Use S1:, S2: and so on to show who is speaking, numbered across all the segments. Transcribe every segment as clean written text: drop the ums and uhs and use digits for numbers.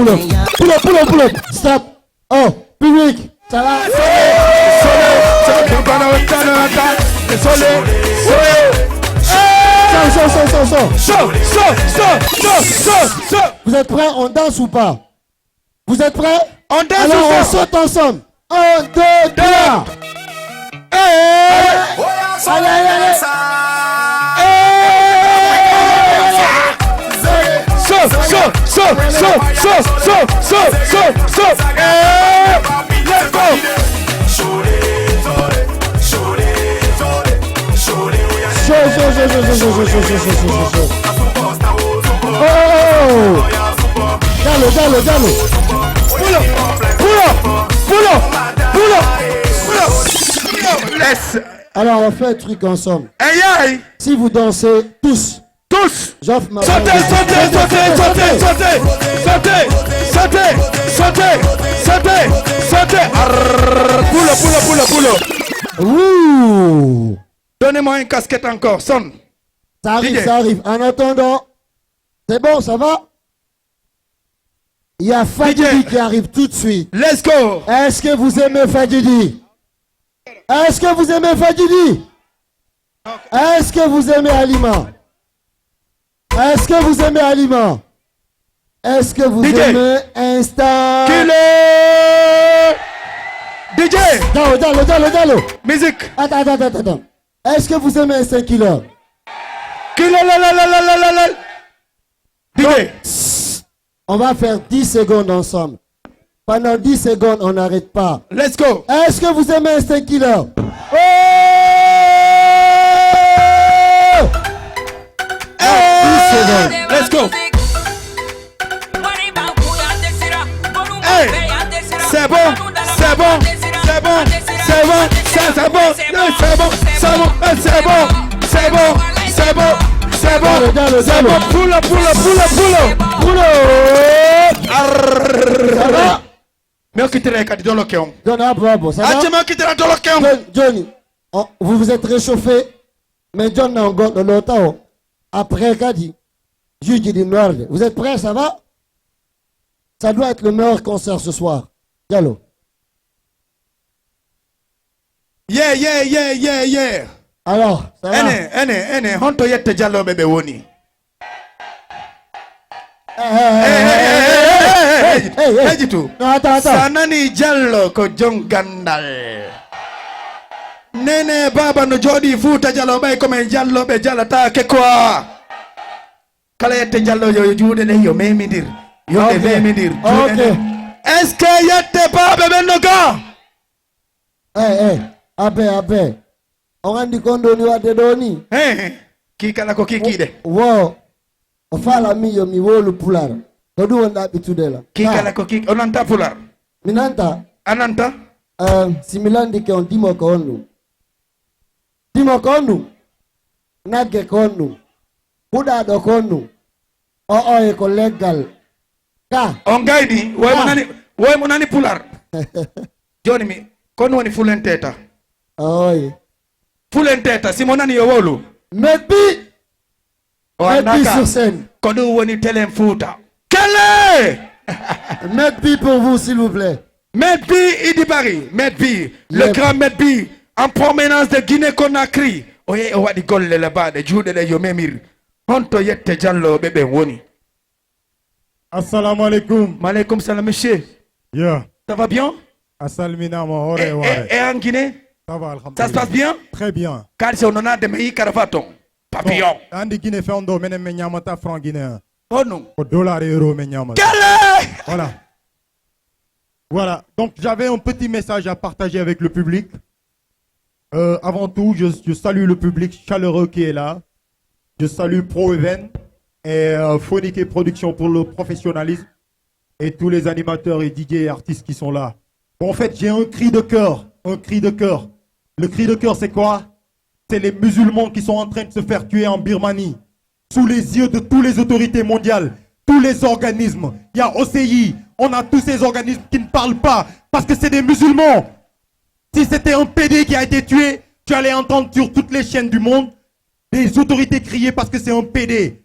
S1: pull up. Stop. Oh, public. Ça va? Vous êtes prêts? On danse ou pas? Vous êtes prêts?
S2: On danse.
S1: Alors on saute ensemble. 1, 2, 3. Allez.
S2: Let's go.
S1: Oh! Gallo.
S2: Pull up. Laisse.
S1: Alors on fait un truc ensemble.
S2: Aïe.
S1: Si vous dansez tous, j'offre ma
S2: Sautez. Pull up.
S1: Ouh!
S2: Donnez-moi une casquette encore, sonne.
S1: Ça arrive,
S2: DJ.
S1: ça arrive. En attendant, c'est bon, ça va? Il y a Fadidi
S2: DJ.
S1: qui arrive tout de suite.
S2: Let's go.
S1: Est-ce que vous aimez Fadidi? Est-ce que vous aimez Fadidi? Est-ce que vous aimez Alima? Est-ce que vous aimez Alima? Est-ce que vous
S2: DJ.
S1: aimez Insta?
S2: Killer. DJ.
S1: Dallo.
S2: Musique.
S1: Attends. Est-ce que vous aimez Instant Killer?
S2: Killer. DJ.
S1: On va faire 10 secondes ensemble. Pendant 10 secondes, on n'arrête pas.
S2: Let's go.
S1: Est-ce que vous aimez Instant Killer? Oh! 10 secondes.
S2: Let's go. Hey. C'est bon. Pull up. Ça va? Mais on quittera kadi dans le keon.
S1: Ça va?
S2: On quittera dans le keon.
S1: Johnny, vous vous êtes réchauffé, mais John n'a encore de l'autre. Après, Kadi, juge du Nord. Vous êtes prêts, ça va? Ça doit être le meilleur concert ce soir. Diallo.
S2: Yeah.
S1: Alors, ça va?
S2: Ene, honto yette jallo bebe woni. Hey, jitu.
S1: Non, attends.
S2: Sanani jallo ko jongandal. Nene baba no jodi futa jallo bay comme jallo be jalata ke quoi. Kala yette jallo yo juude ne yo memidir. Yo de memidir.
S1: Ok.
S2: Est-ce que yette baba be no ga?
S1: Abe. On a dit qu'on donne à des données.
S2: Qui kala ko kikide.
S1: Wow. On fait la mi wolu pular. Kodu on a bitude la.
S2: Qui kala ko kik onanta pular.
S1: Minanta.
S2: Ananta.
S1: Similandi ke on dimo kondu. Nage kondu. Buda do kondu. E ko legal. Ka.
S2: On gaidi. Way monani pular. Joni mi kono woni fulen teta.
S1: Oye.
S2: Fulen teta simonani yo wolu.
S1: Mepi sur scène.
S2: Kono woni telen futa. Kele!
S1: Mepi pour vous s'il vous plaît.
S2: Medbi Idi Paris. Medbi. Le grand Medbi. En provenance de Guinée-Conakry. Oye o wadi golle là-bas de jude le yo memir. Honto yette jallo bebe woni.
S3: Assalamu alaikum.
S2: Maaleykum salam monsieur.
S3: Yeah.
S2: Ça va bien?
S3: Assalmina mo hore ware.
S2: Et en Guinée?
S3: Ça va alhamdulillah.
S2: Ça se passe bien?
S3: Très bien.
S2: Car c'est on a de meilleurs caravaton. Papillon.
S3: Andi Guinée fait ondo mene me nyamata franc guinéen.
S2: Oh non.
S3: Au dollar et euro me nyamata.
S2: Quel
S3: Voilà. Donc j'avais un petit message à partager avec le public. Avant tout, je salue le public chaleureux qui est là. Je salue Pro Even et Phonique Production pour le professionnalisme et tous les animateurs et DJ et artistes qui sont là. Bon, en fait, j'ai un cri de cœur. Un cri de cœur. Le cri de cœur, c'est quoi? C'est les musulmans qui sont en train de se faire tuer en Birmanie. Sous les yeux de toutes les autorités mondiales, tous les organismes. Il y a OCI, on a tous ces organismes qui ne parlent pas parce que c'est des musulmans. Si c'était un PD qui a été tué, tu allais entendre sur toutes les chaînes du monde des autorités crier parce que c'est un PD.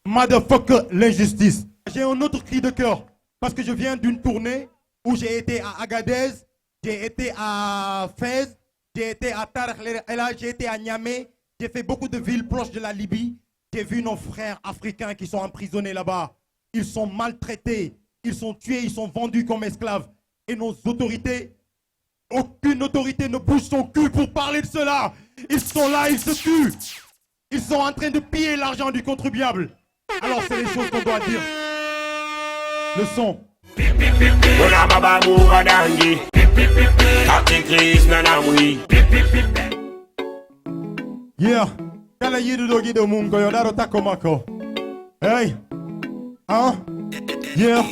S3: Motherfucker, l'injustice. J'ai un autre cri de cœur. parce que je viens d'une tournée où j'ai été à Agadez, j'ai été à Fès, j'ai été à Tarek El Hadj, j'ai été à Niamey, j'ai fait beaucoup de villes proches de la Libye. J'ai vu nos frères africains qui sont emprisonnés là-bas. Ils sont maltraités, ils sont tués, ils sont vendus comme esclaves. Et nos autorités, aucune autorité ne bouge son cul pour parler de cela. Ils sont là, ils se tuent. Ils sont en train de piller l'argent du contribuable. Alors c'est les choses qu'on doit dire. Le son. Yeah. Kala yidu dogi do mungo yodaro takomako. Hey. Huh? Yeah.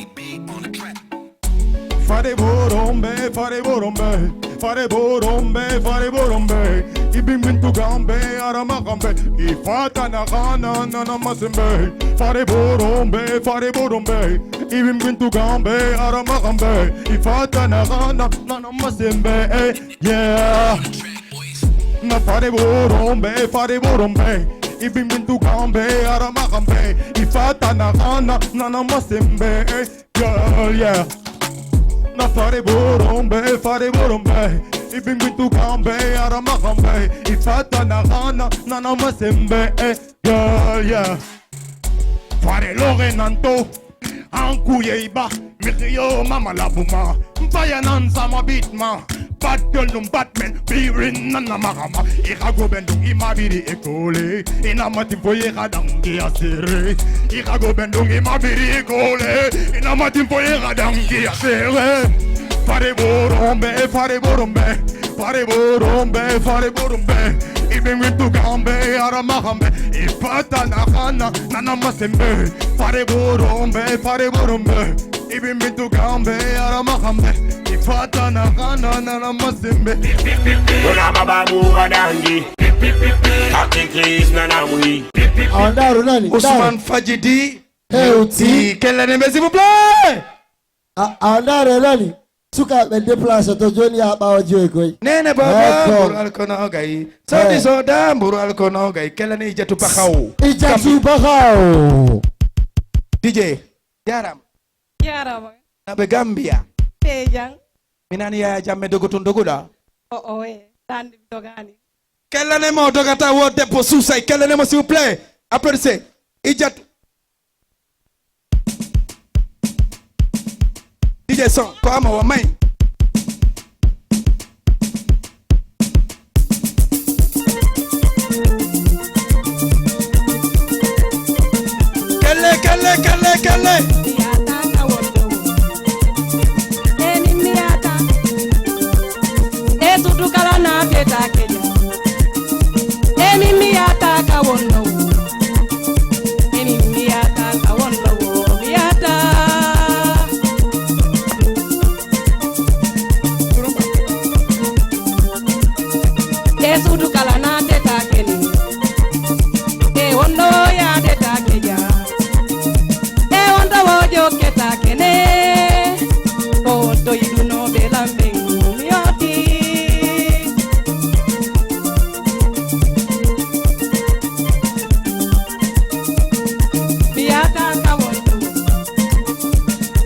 S3: Fare borombe, fare borombe, fare borombe, fare borombe. Ibintu gambe, aramagambe. Ifata na gana na masembe. Fare borombe, fare borombe. Ibintu gambe, aramagambe. Ifata na gana na masembe. Yeah. Na fare borombe. Ibintu gambe, aramagambe. Ifata na gana na masembe. Girl, yeah. Na fare borombe. Ibintu gambe, aramagambe. Ifata na gana na masembe. Girl, yeah. Fare lorenanto. Ankuye iba. Mirio mama labuma. Bayanan sama bitma. Bad girl num Batman, birin nana magama. Ika go bendung imabiri ekole. Inamati foye kadangi asere. Ika go bendung imabiri ekole. Inamati foye kadangi asere. Fare borombe, fare borombe. Fare borombe, fare borombe. Ibin wintu gambe, aramagambe. Ifata nakana, nana masembe. Fare borombe, fare borombe. Ibin wintu gambe, aramagambe. Ifata nakana, nana masembe.
S4: Unabababu wadangi. Akikris nana mui.
S1: Andaro nani?
S2: Ousmane Fadjidi.
S1: Heuti.
S2: Quelle année, s'il vous plaît?
S1: Andaro nani? Suka me déplace to Johnny Abawa Joy.
S2: Nene baba buru alkono gai. Saudi soda buru alkono gai. Quelle année ijatu pakao?
S1: Ijatu pakao.
S2: DJ Yaram.
S5: Yaram.
S2: Nabe Gambia.
S5: Pejang.
S2: Minani ya jamme dogotun dogoda.
S5: Oh tandi dogani.
S2: Quelle année mo dogata wo depo susai? Quelle année mo s'il vous plaît? Applaudissez. Ijatu. DJ son, toi ma wa main. Kele.
S5: Miata kawondo. Eni miata. Etu dukala na teta keja. Eni miata kawondo. Eni miata kawondo. Miata. Etu dukala na teta keja. E wondo ya teta keja. Keta kene o to you no be lambing mioti miata kawondo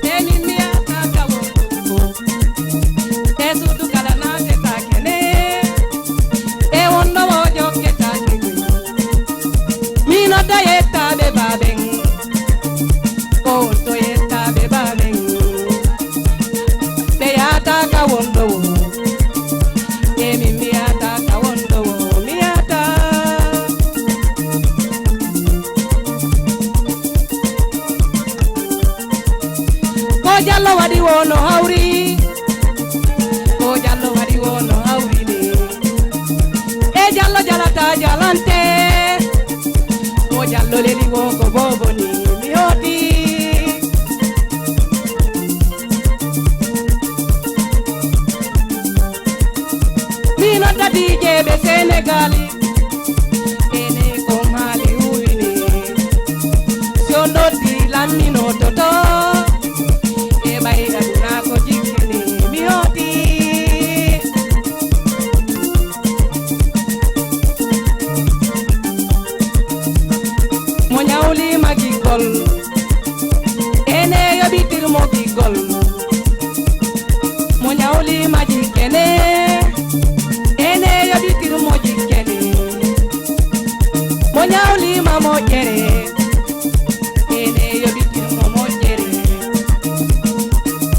S5: eni miata kawondo esu tu kala na keta kene e wondo wojo keta kene mi no da yeta be babeng o to yeta be babeng miata kawondo emi miata kawondo miata ko jallo wadi wono hawri ni e jallo jalata jalante ko jallo leli wo ko bobo ni mi hoti mi no da DJ be Senegali ene ko mali uini siondo di lami no toto e bai aduna ko jikini mi hoti mo nyauli magi moƴƴere ene yoɓitirmo moƴƴere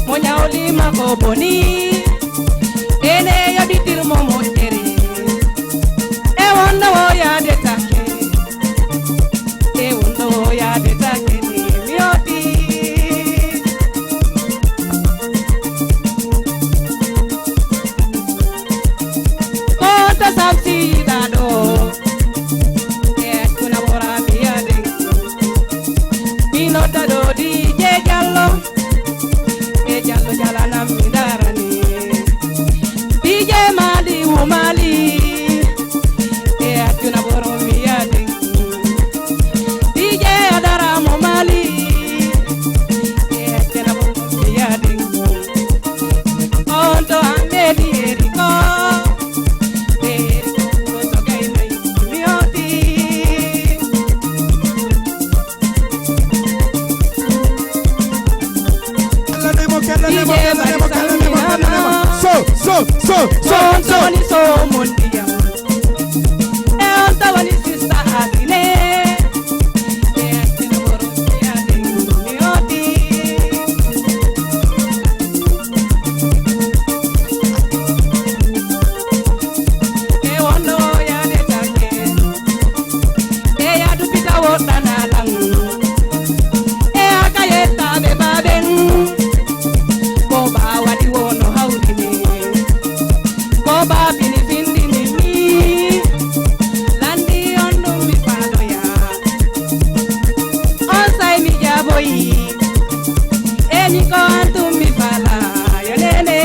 S5: mo ñawlima ko boni ene yoɓitirmo moƴƴere e wonno woyade take e wonno woyade take ni mi yoɗi konta samsiɗa ɗo e akkuna wora mbiyade mi nodda ɗo dije Diallo e Diallo jalanam mi darani dije mali wumali e akkuna woro mbiyade dije adaramo mali e akkuna woro mbiyade on to andedi eriko Tawani so mondia tawani sista adile tino boro ya de mioti wono ya de take ya du pita wona nalang akayeta be baben ko ba wadi wono hawrimi Boba fini findi mimi landi ondo mi fado ya onsai mi jaboyi emi ko antu mi fala yonene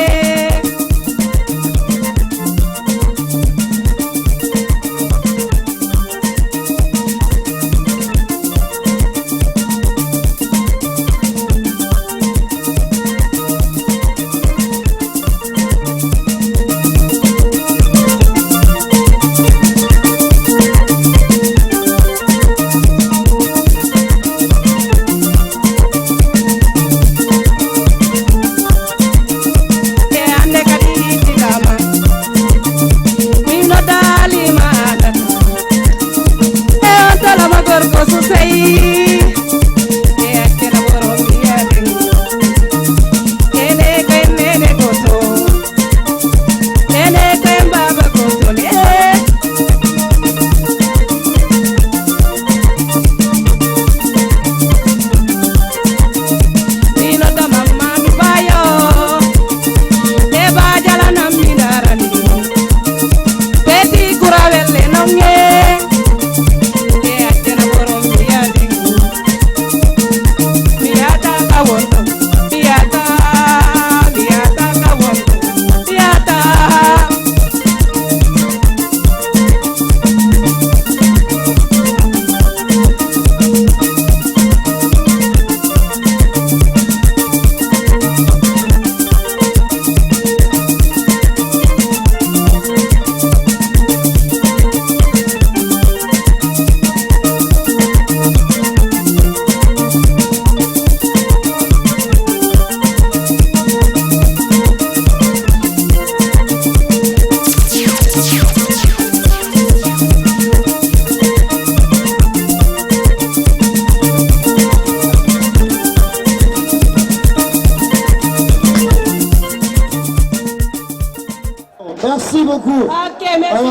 S1: Merci beaucoup.
S5: Ok, merci,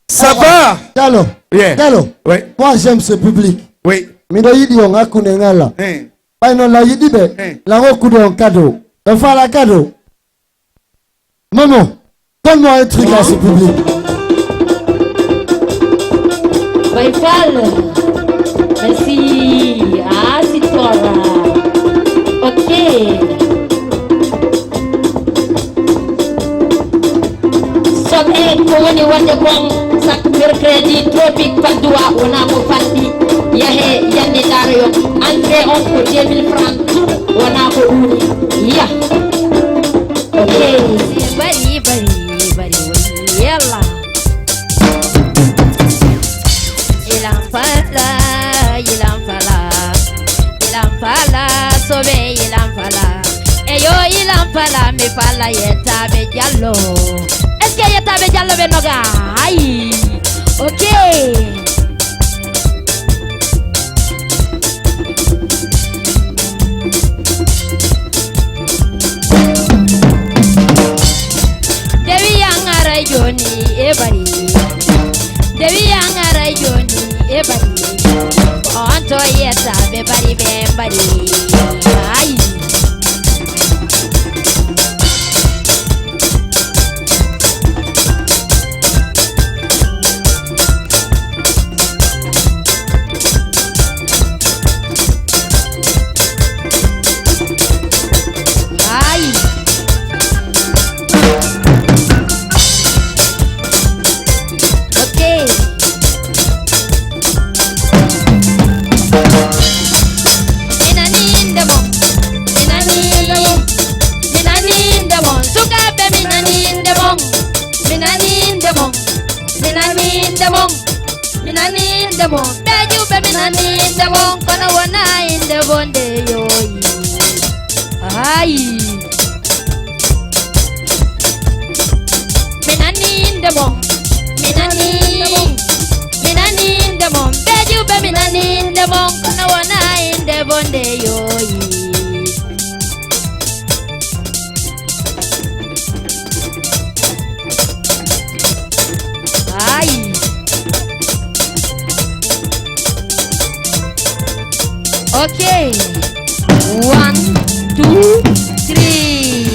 S2: Ça va?
S1: Diallo.
S2: Yeah.
S1: Diallo.
S2: Oui.
S1: Moi, j'aime ce public.
S2: Oui.
S1: Mindo yidi on akune ngala. Pas non la yidi be. La recoudé en cadeau. On fait la cadeau. Maman, donne-moi un truc à ce public.
S6: Baifal. Merci. Ah, c'est toi. Ok. Sobe ko woni wonde kon sak mercredi tropique padua wona mo fandi yahe yande daro yo entrée on ko 2000 francs tout wona ko uri ya ok bari yalla ilampala sobe ilampala eyo ilampala me fala yeta be jallo. Est-ce que yeta be jallo be noga? Aïe. Ok. demon. Minani demon. Beju be minani demon. Kono wana in the bonde yo. Ay. Minani demon. Minani demon. Beju be minani demon. Kono wana in the bonde yo. Ay. Okay. 1, 2, 3.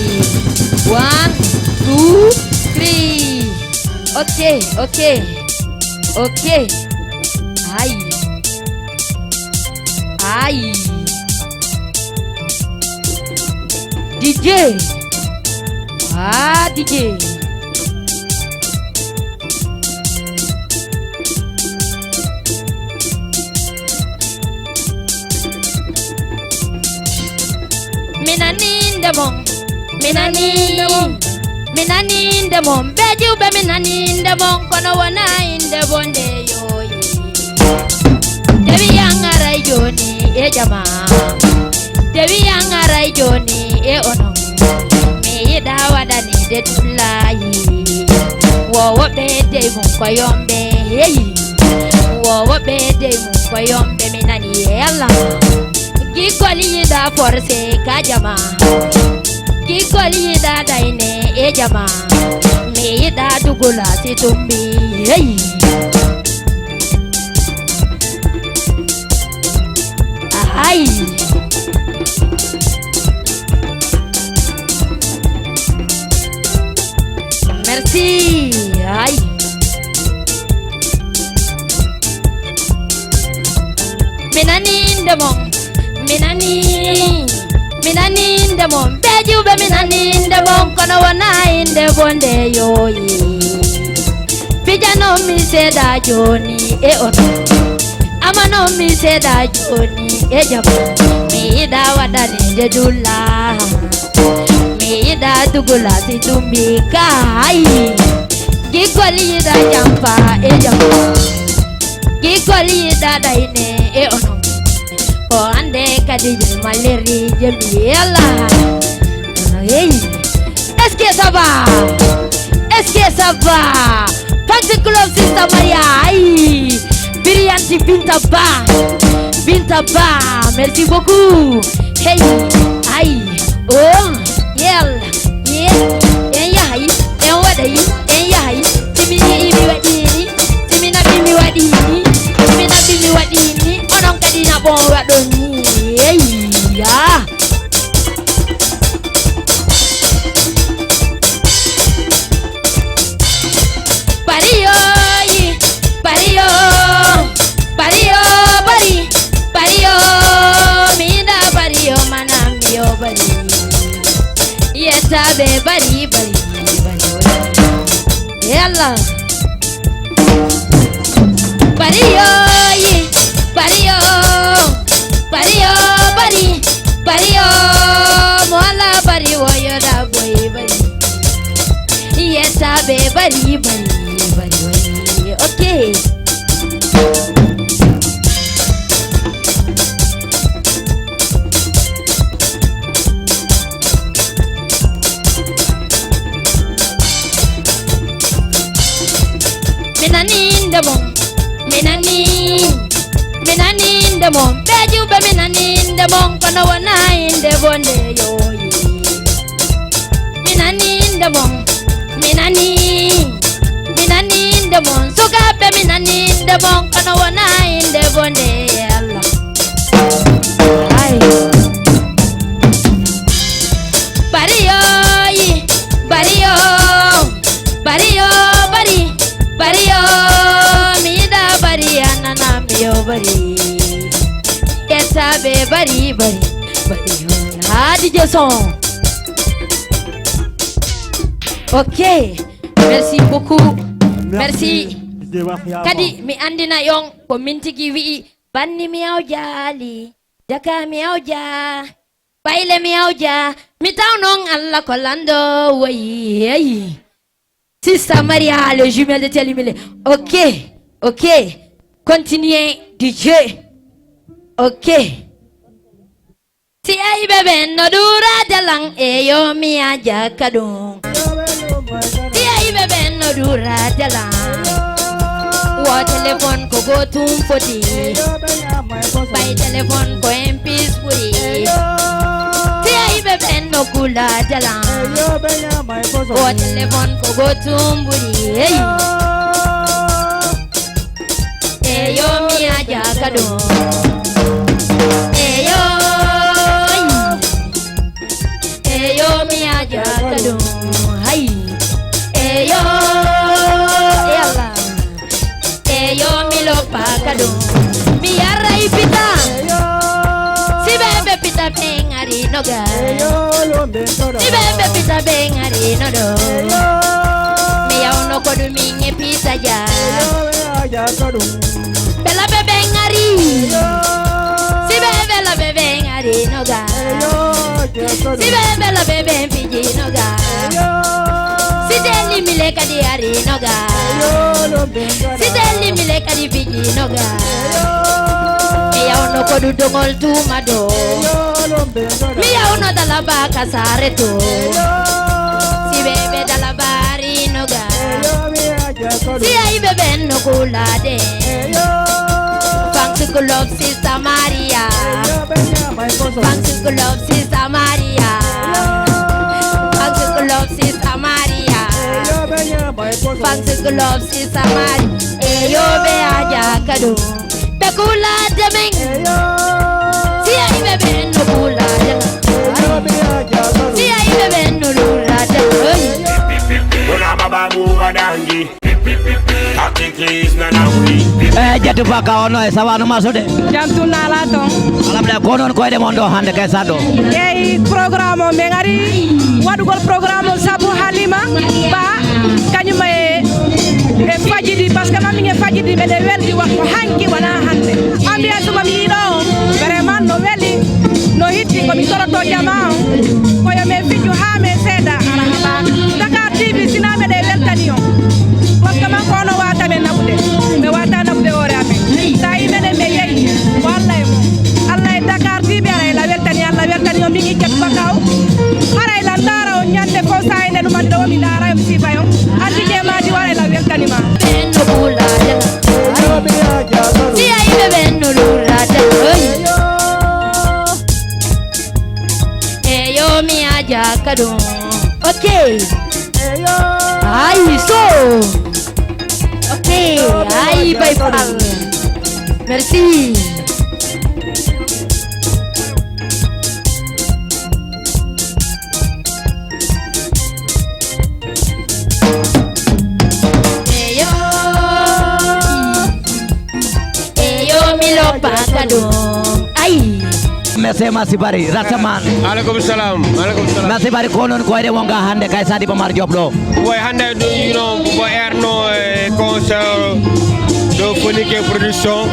S6: 1, 2, 3. Okay. Ay. DJ. DJ. Minani in the mom, beju be minani in the mom, kono wana in the bonde yo. Devi yanga joni e jama, Devi yanga joni e ono. Me da wada ni de tulai, wo be de mun koyombe hey, wo be de mun koyombe minani ela. Gikoli da force kajama. Gikoli da daine e jama. Me da dugula ti tumbi hey. Ay. Merci. Ay. Minani in the mong. Minani in the mom, beju be minani in the mom, kono wana in the bonde yo. Pija no mi se da joni e ono, ama no mi se da joni e jama. Mi da wada ni de dula, mi da dugula si tumbi kai. Gikoli da jampa e jama, gikoli da daine e ono. Oh ande kadi maleri jemiela. Hey, est-ce que ça va? Fancy Club Sister Maria. Aïe, Brilliante Binta Ba, merci beaucoup. Hey, aïe, oh, yel, yahai, wadai, yahai. Timini bimi wadini. Onong kadi na bon wadoni. Hey, ya. Yetabe bari yalla bariyo mola bari woyo da boy bari yetabe bari okay. Minani in the mom, beju be minani in the mom, kono wana in the bonde yo. Minani in the mom, minani in the mom, suga be minani in the mom, kono wana in the bonde yalla. Ay, bariyo, mida bariana na miyo bari. Yetabe bari. DJ son. Ok, merci beaucoup. Merci. Kadi mi andina yong ko mintigi wi banni mi awjali jaka mi awja baile mi awja mi tawnong alla ko lando wayi. Sister Maria, le jumelle de Télimile. Ok, Ok. Continuez, DJ. Ok. Si ay bebe no dura dalang eyo mi aja kadung. Si ay bebe no dura dalang. Wa telefon ko go tum foti. Bay telefon ko empis puri. Si ay bebe no kula dalang. Wa telefon ko go tum buri. Eyo mi aja kadung. Eyo mi aja kadung. Hai. Eyo yalla. Eyo mi lopa kadung. Mi arai pita. Si bebe pita bengari noga. Si bebe pita bengari nodo. Mi yau no kodu mi nge pita ja. Bella bebe ngari. Si bebe la bebe ngari noga. Si bebe la bebe piji noga. Si deli mile kadi ari noga. Si deli mile kadi piji noga. Miya ono kodu dongol tu mado. Miya ono dalaba kasare tu. Si bebe dalaba ari noga. Si ay bebe no kulade. Thanks to love Sister Maria. Thanks to love Sister Maria. Thanks to love Sister Maria. Thanks to love Sister Maria. Eyo be aja kadu. Be kulade meng. Si ay bebe no kulade. Si ay bebe no kulade.
S4: Una baba buwa dangi. Captain Chris na nawi.
S7: Jatu baka ono e sawano masude.
S5: Jamtu nala tong.
S7: Alamle konon ko de mondo hande kay sado.
S5: Yei programme me ngari wadugol programme sabu halima ba kanyuma e fajidi parce que mami nge fajidi be de weldi wax ko hanki wana hande ambiance mami do vraiment no weli no hitti ko mi toroto jama ko yo me fiju ha me seda ara ba Dakar TV sina be de weltani on parce que man ko no wata me nabude me wata nabude ore ame tay mene me yeyi wallahi mo Allah Dakar TV ara la weltani on mi ngi ket bakaw haray la ndara on nyande ko sayne dum andi do mi ndara mi sifayo andi je ma di wara la weltani ma
S6: No kulade. Si ay bebe no kulade. Eyo mi aja kadung. Okay. Ay so. Okay. Ay bye bye. Merci. Eyo mi lopa kadung. Ay.
S7: Merci bari Rasaman.
S8: Alaikum salam.
S7: Merci bari konon ko de wonga hande kay sadi Pamar Diop lo.
S8: Boy hande you know boy erno concert de Phonique production.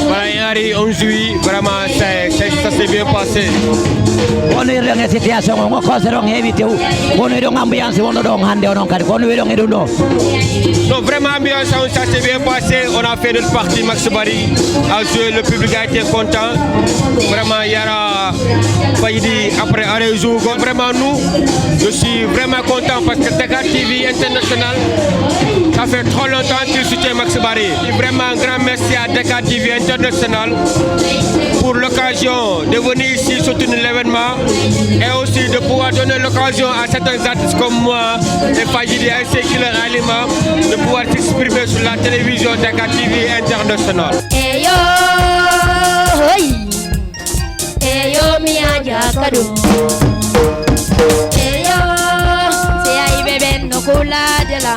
S8: Voilà yari on joue vraiment ça s'est bien passé.
S7: Kono ire nge situation ngo concert on évité ou. Kono ire ambiance wono do hande onon kadi kono ire nge do.
S8: Donc vraiment ambiance ça s'est bien passé. On a fait notre partie Max Bari a joué, le public a été content. Vraiment Yara Faïdi après arrêt jour vraiment nous je suis vraiment content parce que Dakar TV International ça fait trop longtemps qu'il soutient Max Bari. Vraiment un grand merci à Dakar TV International pour l'occasion de venir ici soutenir l'événement et aussi de pouvoir donner l'occasion à certains artistes comme moi et Faïdi ainsi que leur aliment de pouvoir s'exprimer sur la télévision Dakar TV International.
S6: Eyo, eyo mi aja kadung. Eyo, si ay bebe no kula jala.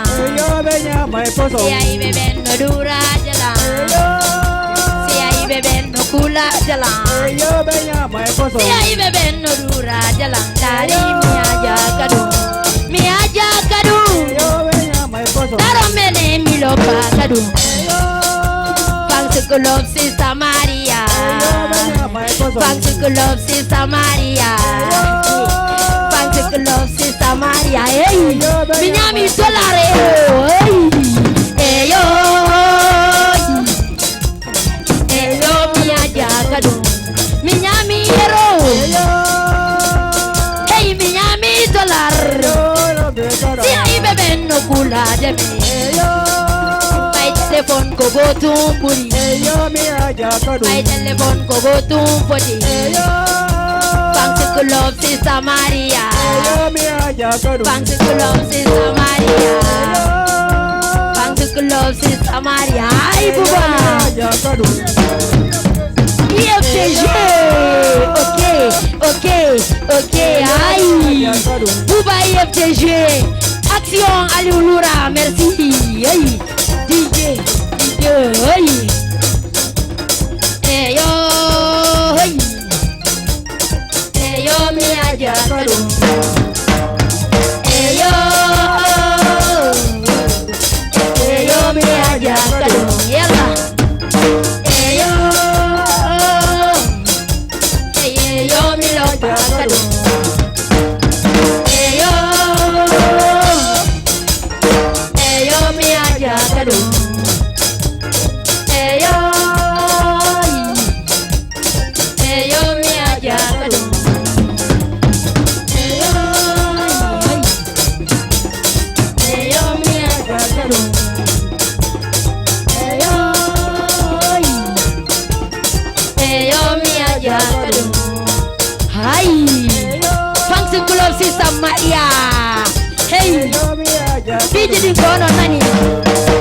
S6: Si ay bebe no dura jala. Si ay bebe no kula jala. Si ay bebe no dura jala. Dari mi aja kadung. Mi aja kadung. Daro mene mi lopa kadung. Thanks to love Sister Maria. Thanks to love Sister Maria. Thanks to love Sister Maria. Hey, minyami solare. Hey, yo, kula demi my telephone ko go tumburi my telephone ko go tumburi Fancy love Sister Maria Fancy love Sister Maria Fancy love Sister Maria Ay buba IFTG Ok Ay buba IFTG Action Aliou Noura merci Ay DJ Ay Eyo Ay Eyo mi aja kadung Eyo Eyo mi aja kadung Yalla Eyo Eyo mi loja kadung Eyo Eyo mi aja kadung Eyo Eyo mi aja kadung Sister Maria, hey, piji di kono nani,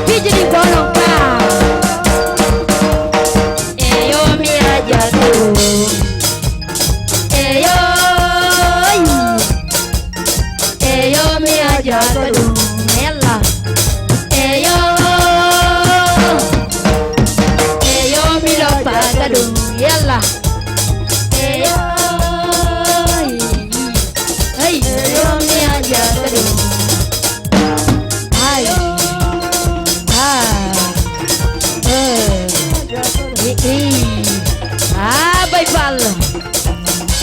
S6: piji di kono ka. Eyo mi aja tu, eyo, eyo mi aja tu, ella, eyo, eyo mi lo pagado, ella, eyo.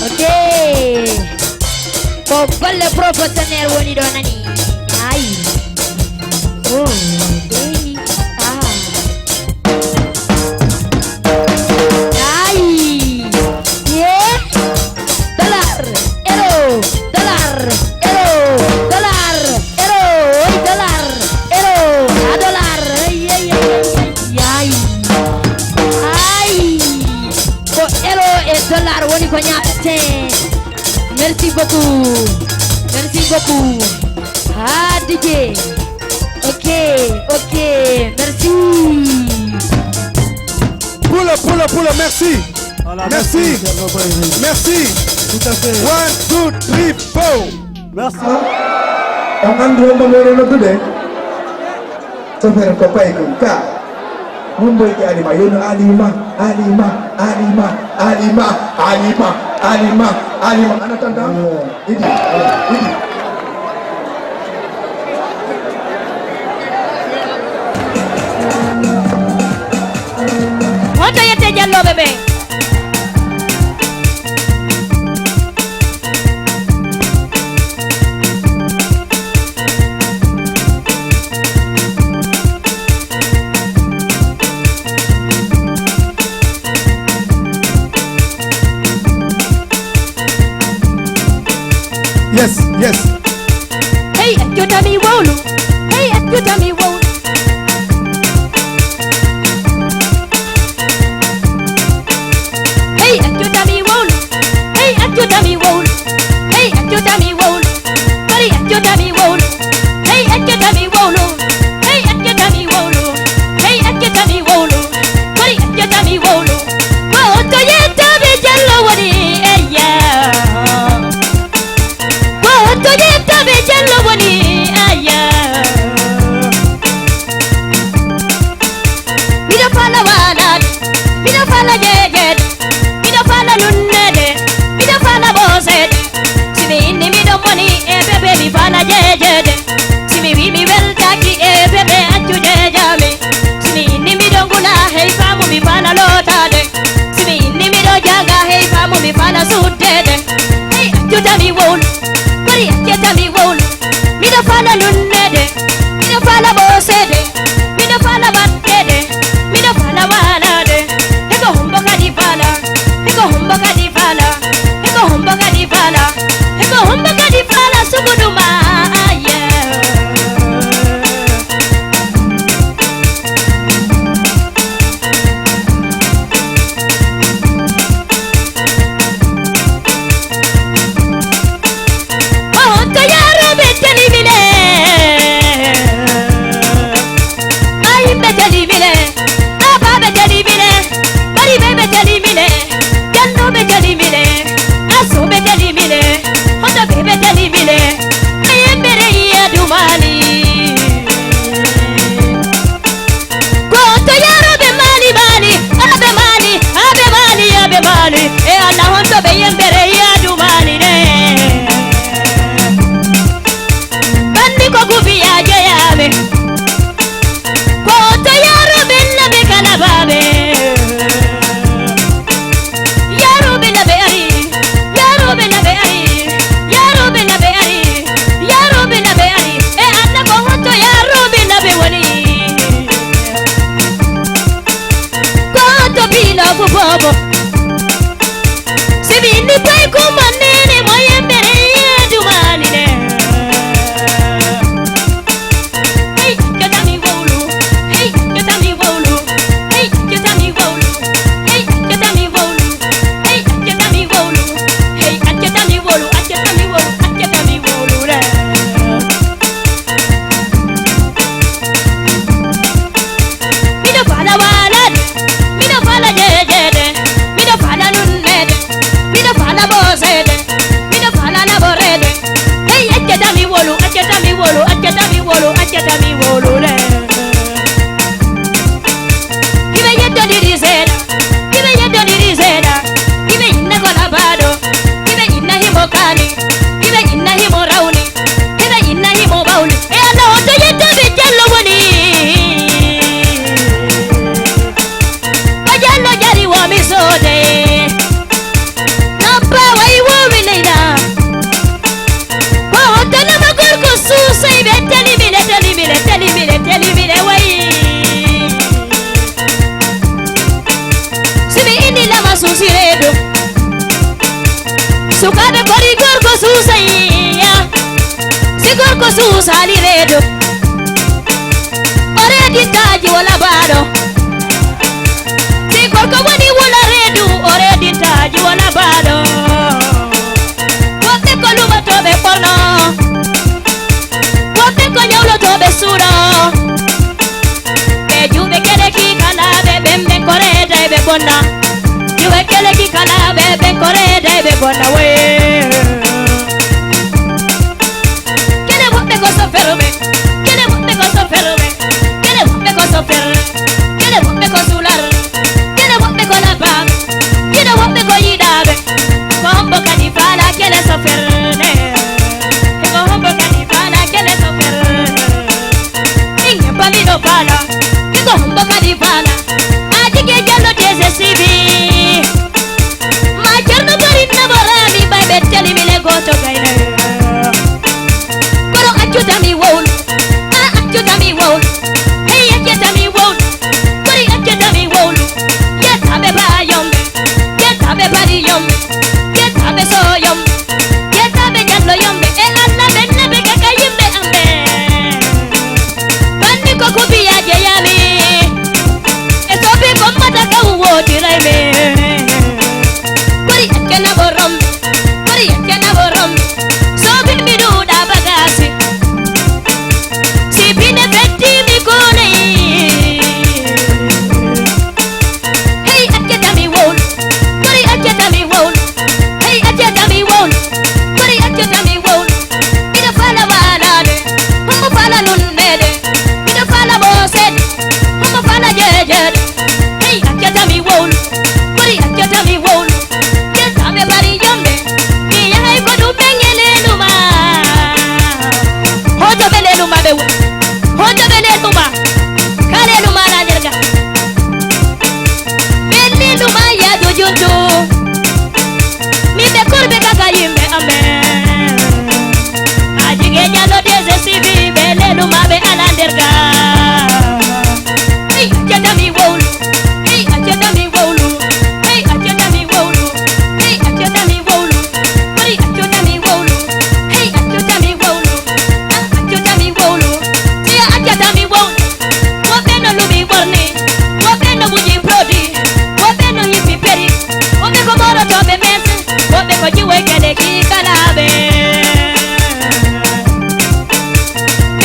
S6: Okay. Pokoknya profesional woni donani. Ai. Oh, okay. Ai. Yeah. Dolar, euro, dolar, euro, dolar, euro, dolar, euro, dolar. Ai. Ai. Ko euro et dollar woni ko nyaate. Merci beaucoup. Merci beaucoup. Ah DJ. Ok. Merci.
S2: Poula, merci.
S3: Voilà,
S2: Merci. Merci.
S3: Tout à fait.
S2: 1, 2, 3, 4.
S3: Merci.
S2: Ang andro mamoro na today. So pero ko pa ka. Mumboy ki alima yun alima. Ano tanda? Idi.
S6: What are you telling your baby?
S2: Yes.
S6: Hey, you tell me wolu. Hey, you tell me wolu. Hey, you tell me wolu. Hey, you tell me wolu. Hey, you tell me wolu. Hey, you tell me wolu. Hey, you tell me wolu. Hey, you tell me wolu. Hey, you tell me wolu. Hey, you tell me wolu. Wo to ye to be jello woni. Hey yeah. Today tabe jello woni aya. Mida fala wala, mida fala jeget, mida fala lunnede, mida fala bosed. Simi inni mido moni e bebe mi fala jejet. Simi wi mi wel taki e bebe anju jejame. Simi inni mido ngula hey famu mi fala lotade. Simi inni mido jaga hey famu mi fala sudede. Hey anju tami wol. Get me wol. Me da fala lunnede. Me da fala bosede. Me da fala batkede. Me da fala walade. Ego humbo kadi fala. Ego humbo kadi fala. Ego humbo kadi fala. Ego humbo kadi fala suguduma. Yeah. ko susali redo ore di taji wala bado si gorko woni wala redu ore di taji wala bado wote ko luma to be porno wote ko nyawlo to be sura e jube kele ki kala be bembe kore dai be bonna jube kele ki kala be ben kore dai be bonna we kele wote ko so ferme kele wote ko so ferme kele wote ko so ferme kele wote ko sular kele wote ko la bam kele wote ko yidabe ko hombo kadi fala kele so ferme ko hombo kadi fala kele so ferme inge palido fala ko hombo kadi fala ajike jallo tese sibi ma cerno bari na borami bay beteli mile goto gayna koro accuta mi wol accuta mi wol hey accuta mi wol kori accuta mi wol yeta be ba yombe yeta be bari yombe yeta be so yombe yeta be jallo yombe e alla be nabe kaka yimbe ambe banni ko kubi aje yami e to be ko mata ka wodi rayme kori accuta borom kori accuta borom so bin mi do da bagasi si bine fetti mi kone hey accuta mi wol kori accuta mi wol hey accuta mi wol kori accuta mi wol ina fala manade homo fala nunnede ina fala bosed homo fala jejed hey accuta mi wol kori accuta mi wol yeta me bari yombe mi yahay ko du bengele luma hoto bele luma be hoto bele luma kale luma la derga bele luma ya do junto mi be korbe kaka yimbe ambe ajige jalo deze sibi bele luma be ala derga hey accuta mi wol hey accuta mi wol hey accuta mi wol hey accuta mi wol kori accuta mi wol hey accuta mi wol accuta mi wol tia accuta mi wol wo beno lumi borni wo beno buji prodi wo beno yipi peri wo be ko moro to be mese wo be ko jiwe kede ki kalabe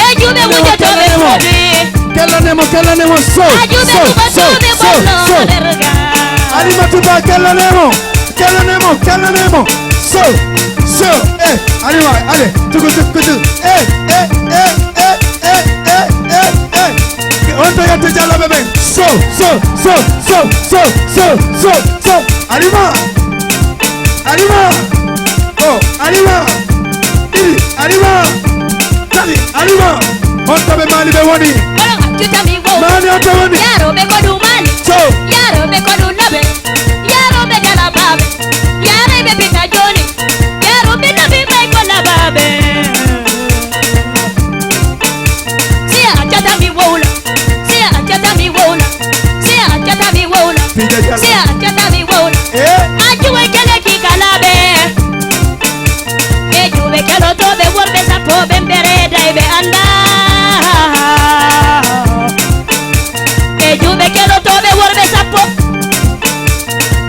S6: e jube buji to be prodi
S2: Kella nemo so
S6: ajube buba to be borno derga
S2: Alimatuba kella nemo so Alima ale tuku onto yete jalla bebe so Alima oh Alima tali Alima onto be mali be woni
S6: koro accuta mi wol
S2: mani onto woni
S6: yaro be ko du mani
S2: so
S6: yaro be ko du nabe yaro be dala babe yaro be pita joni yaro be nabe bay ko la babe sia accuta mi wola sia accuta mi wola sia accuta mi wola
S2: Pide jalla
S6: sia accuta mi wola ajuwe kele ki kalabe e juwe kelo to be worbe sa to be mbere dai be anda e jube kelo to be worbe sappo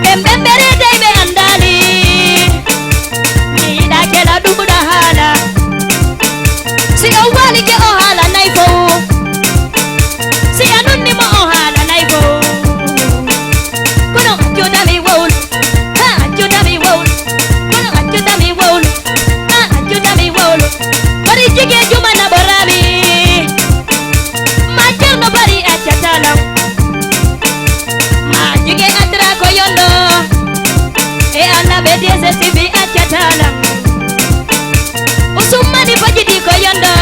S6: bembere dai be andali mi da kela dubuda hala si o wali ke o hala naifo si anunni mo o hala naifo kono accuta mi wol ha accuta mi wol kono accuta mi wol ha accuta mi wol bari jige juma na borami ma cerno bari accatala ma jige atra ko yondo e alla be deze sibi accatala usumani fajidi ko yondo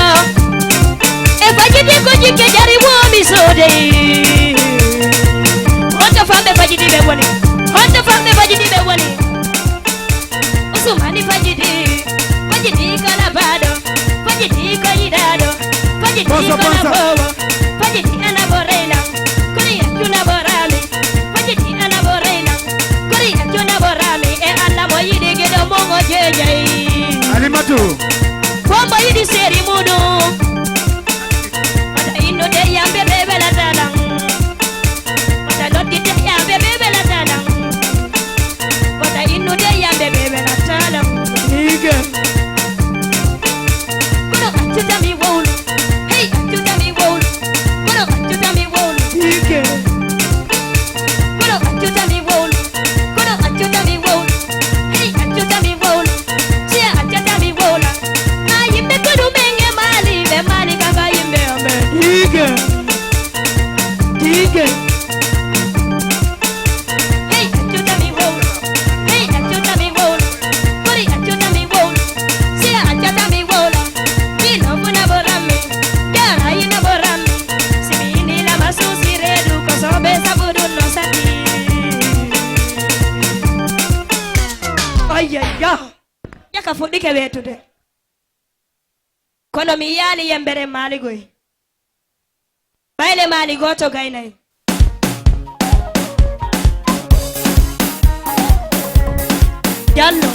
S6: e fajidi ko jike jari wo mi sode hoto fambe fajidi be woni hoto fambe fajidi be woni usumani fajidi kala bado fajidi ko yidado fajidi kala bowo fajidi ana borela kuri acuna borami fajidi ana borela kuri acuna borami e alla mo yidi gedo mongo jeje
S2: Alimatu
S6: ko Mamba yidi seri mudu Mata indo de yambe bebe la talang Mata loti de yambe bebe la talang Mata indo de yambe bebe la talang Nigga Kuno achuta mi wolu Hey achuta mi wolu Kuno achuta mi wolu Nigga Kuno achuta mi wolu Kuno achuta mi wolu Hey achuta mi wolu Chia achuta mi wolu Na yimbe kudu menge mali Be mali kaka yimbe ambe Nigga Nigga Hey achuta mi wolu Hey achuta mi wolu Kuri achuta mi wolu Chia achuta mi wolu Mino funa borami Yara ina borami Simi la masusi redu Kosobe sabudu no sati Ay ay ya Yaka fundike wetu de Kono miyali yembere mali goy Baile mali goto gainai Jallo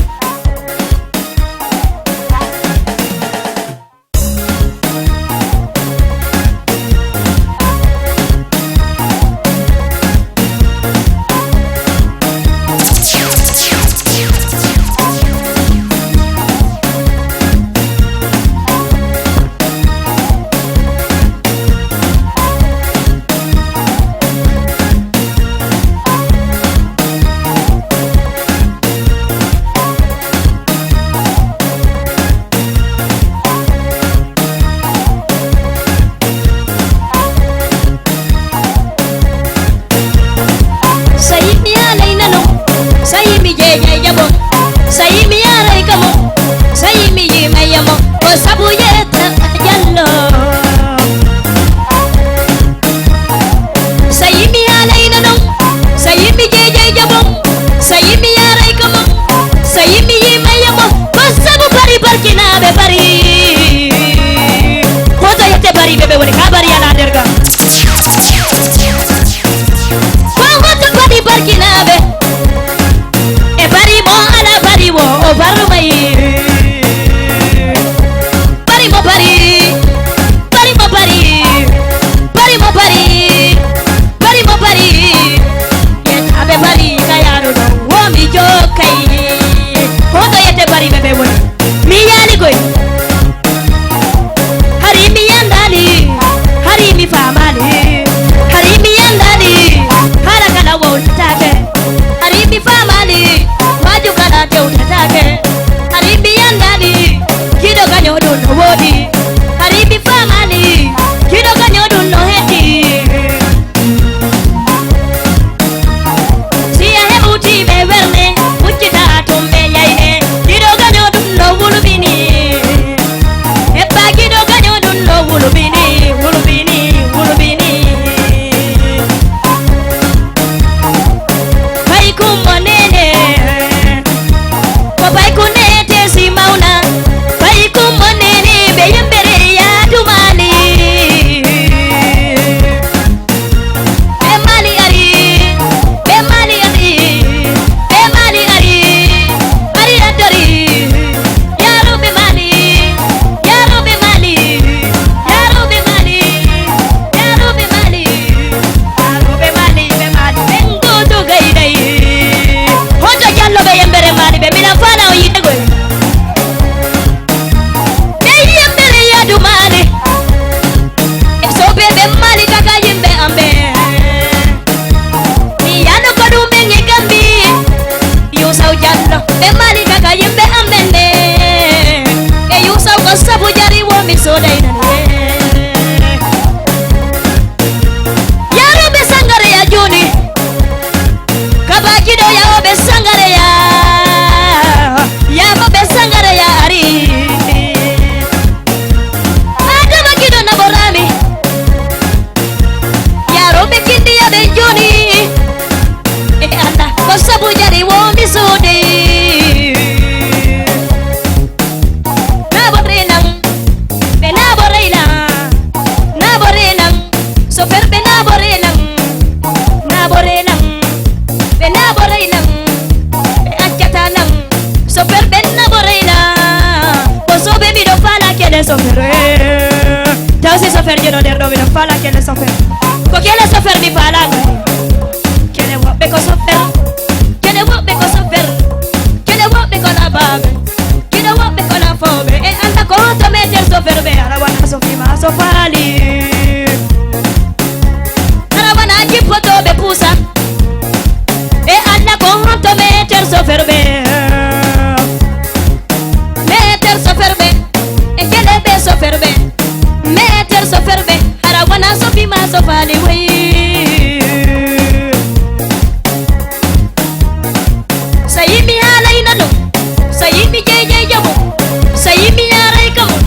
S9: le sofere. Tau si sofer jeno der do mi fala kele sofer. Ko kele sofer mi fala. Kele wo be ko sofer. Kele wo be ko sofer. Kele wo be ko la babe. Kele wo be ko la fobe. E anda ko to meter sofer be ara wana sofi ma sofali. Ara wana ki poto be pusa. E anda ko to meter sofer be. Meter sofer be. E kele be sofer be. Meter sofer be. Ara wana sofi ma sofali we. Sayimi ala inano. Sayimi jeje jamo. Sayimi ara ikamo.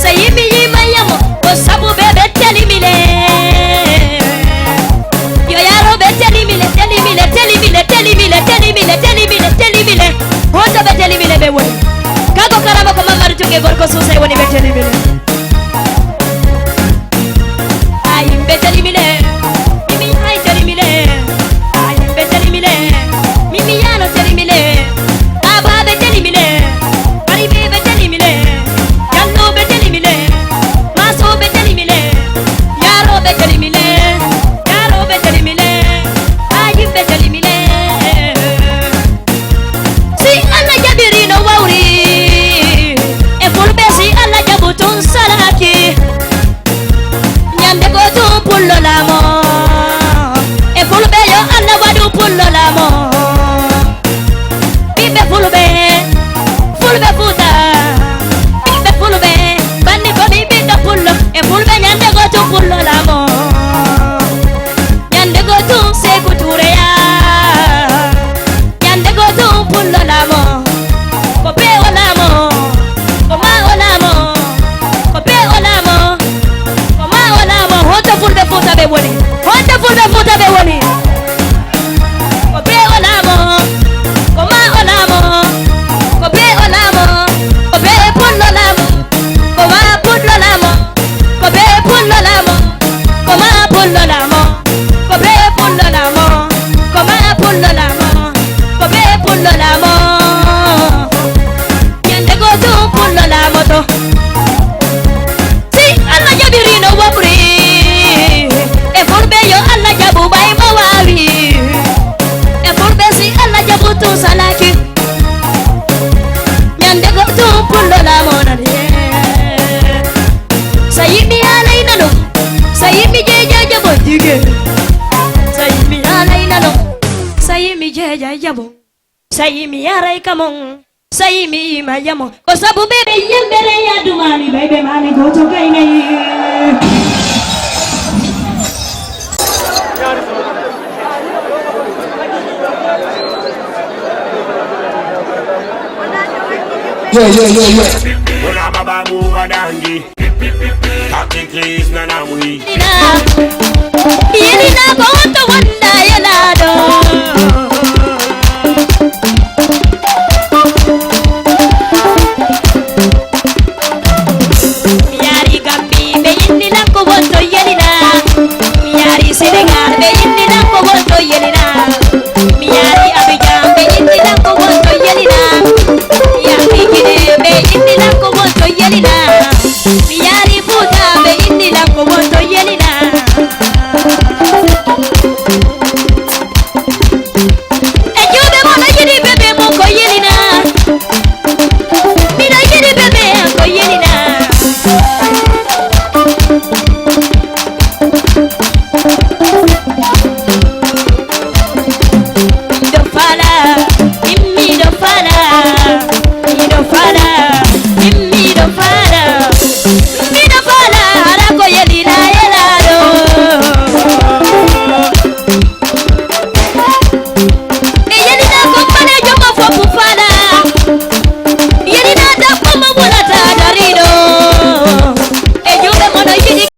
S9: Sayimi yima yamo. Osabu bebe telimile. Yo yaro be telimile, telimile, telimile, telimile, telimile, telimile, telimile. Honda be telimile be woni. Kago karama ko mamaru joge gorko susai woni be telimile. Ayim be telimile. Mimi hay telimile. Ayim be telimile. Mimi yano telimile. Aba be telimile. Aribe be telimile. Yanno be telimile. Maso be telimile. Yaro be telimile. Yaro be telimile. Ayim be telimile. Si alla jabirino wawri. E fulbe si alla jabutun salaki. Nyande go tu pullo lamo. E fulbe yo alla wadu pullo lamo. Bibe fulbe. Fulbe futa. Bibe fulbe. Bandi ko bibe da pullo. E fulbe nyande go tu pullo lamo. Nyande go tu sekuture ya. Nyande go tu pullo lamo. Kope olamo. Koma olamo. Kope olamo. Koma olamo. Honda fulbe futa be woni. Honda fulbe futa be woni. Kope olamo. Koma olamo. Kope olamo. Kope pullo lamo. Koma pullo lamo. Kope pullo lamo. Koma pullo lamo. Kope pullo lamo. Koma pullo lamo. Kope pullo lamo. Yande go tu pullo lamo to. Si alla jabirino wabri. E furbe yo alla jabu bai mawawi. E furbe si alla jabu tu salaki. Yande go tu pullo lamo na de. Sayimi ala inano. Sayimi jeja jabo dige. Sayimi ala inano. Sayimi jeja jabo. Sayimi ara ikamon. Sayimi mayamo. Kosabu bebe yembere ya dumani bebe mani go to kaine.
S4: Una baba muva dangi. Tati Chris na namwi.
S9: Yeni na go